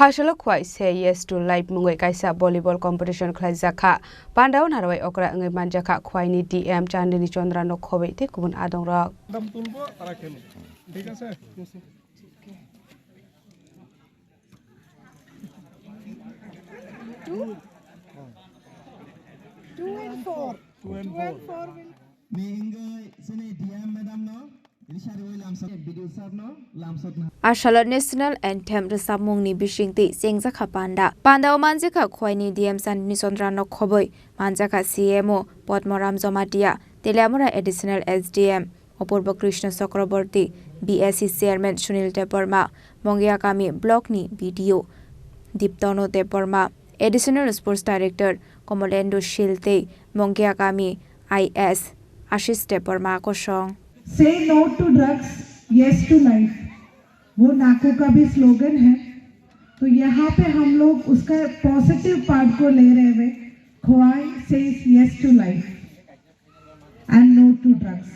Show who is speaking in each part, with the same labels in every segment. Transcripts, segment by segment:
Speaker 1: Phashalo kwai say yes to live mungwe kaisa volleyball competition khlai jakha pandao naroi okra ngai manjakha kwai ni DM Chandini Chandra no khobe te kubun adong ra
Speaker 2: dam tulbo tara khel ঠিক আছে
Speaker 3: 2 and 4
Speaker 4: Ashala National Anthem Resabmung ni Bishingti Singzakha Panda Pandao Manjaka Khwaini DM Chandini Chandra no khoboi Manjaka CMO Potmoram Zomatia Telamura Additional SDM Opurba Krishna Chakraborty BSC Chairman Sunil Deparma Mongiakami Block ni BDO Diptono Deparma Additional Sports Director Komolendo Shilte Mongiakami IS Ashish Deparma Kosong
Speaker 3: Say no to drugs, yes to life. वो नाको का भी slogan है तो यहाँ पे हम लोग उसका पॉजिटिव पार्ट को ले रहे हुए ख्वाई says yes to life and no to drugs.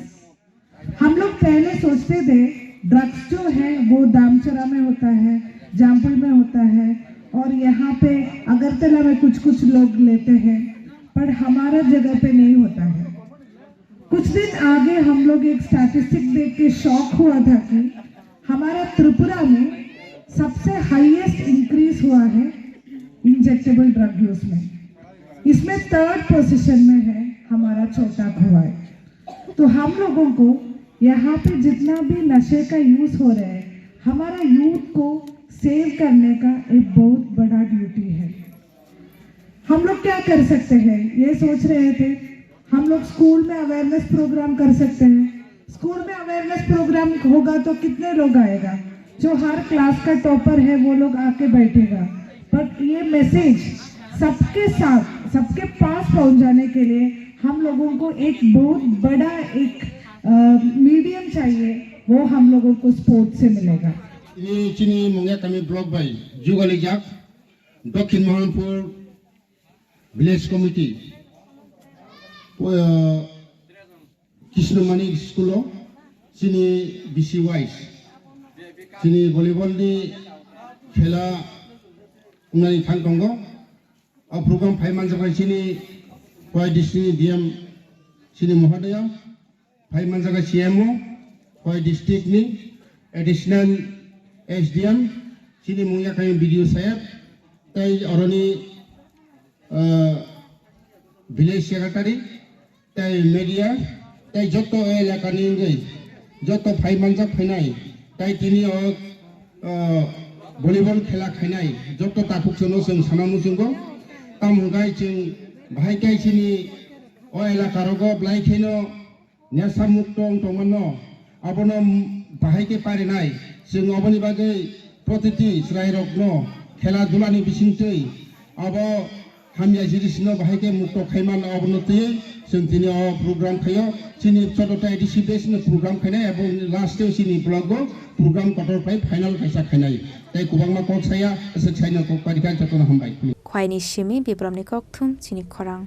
Speaker 3: हम लोग पहले सोचते थे ड्रग्स जो है वो दामचरा में होता है, जामपुर में होता है और यहाँ पे अगरतला में कुछ लोग लेते हैं, पर हमारा जगह पे नहीं होता है। कुछ दिन आगे हम लोग एक स्टैटिस्टिक देख के शॉक हुआ था कि हमारा त्रिपुरा में सबसे हाईएस्ट इंक्रीज हुआ है इंजेक्टेबल ड्रग यूज में। इसमें 3rd पोजीशन में है हमारा छोटा खुवाई। तो हम लोगों को यहाँ पे जितना भी नशे का यूज हो रहा है, हमारा यूथ को सेव करने का एक बहुत बड़ा ड्यूटी है। हम लोग क्या कर सकते हैं ये सोच रहे थे, हम लोग स्कूल में अवेयरनेस प्रोग्राम कर सकते हैं। स्कूल में अवेयरनेस प्रोग्राम होगा तो कितने लोग आएगा? जो हर क्लास का टॉपर है वो लोग आके बैठेगा, बट ये मैसेज सबके साथ सबके पास पहुंचाने के लिए हम लोगों को एक बहुत बड़ा एक मीडियम चाहिए, वो हम लोगों को स्पोर्ट्स से मिलेगा।
Speaker 5: ये चिनी मुंगे कमी ब्लॉक बाई जुगाली जाक दक्षिण Mohanpur village committee Krishnamani school चिनी बीसी वाइस चिनी भलिबल नि खेला उन्नानि थांगंगो आ प्रोग्राम फाइमान जाबाय चिनी वाइ डिस्ट्रिक्ट डीएम चिनी महोदय फाइमान जागा सीएमओ वाइ डिस्ट्रिक्ट नि एडिशनल एसडीएम चिनी मुंगिया काई वीडियो साहेब तै अरनि विलेज सेक्रेटारी तै मीडिया तै जतो एलाकानि गई जतो फाइमानजा फैनाय तै तिनि भलिबल खेला खायनाय जतो ताकुकसनो जों सानामु जोंगो तामुगाय जों बाहाय गायसिनि ओ एलाकारगो ब्लाइखेनो नेसा मुक्त तमनो आबनो बाहायके पारिनाय जों अबनि बागै प्रतिति स्रायरगनो खेला दुलानि बिसिंतै अब हामिया जिरिसनो बाहायके मुक्त खायमान अबनति जों दिनै प्रोग्राम खायो चिनी 14टा एडिसिबेसन प्रोग्राम खायनाय एबं लास्टआव चिनी ब्लॉगो प्रोग्राम कटरफ्राय फाइनल खायसा खायनाय तै कुबांमा कक्साया एसे चाइना को पारिका जतन हमबाय ख्वाइनि सिमि बिब्रमनि कक्थुम चिनी खरां।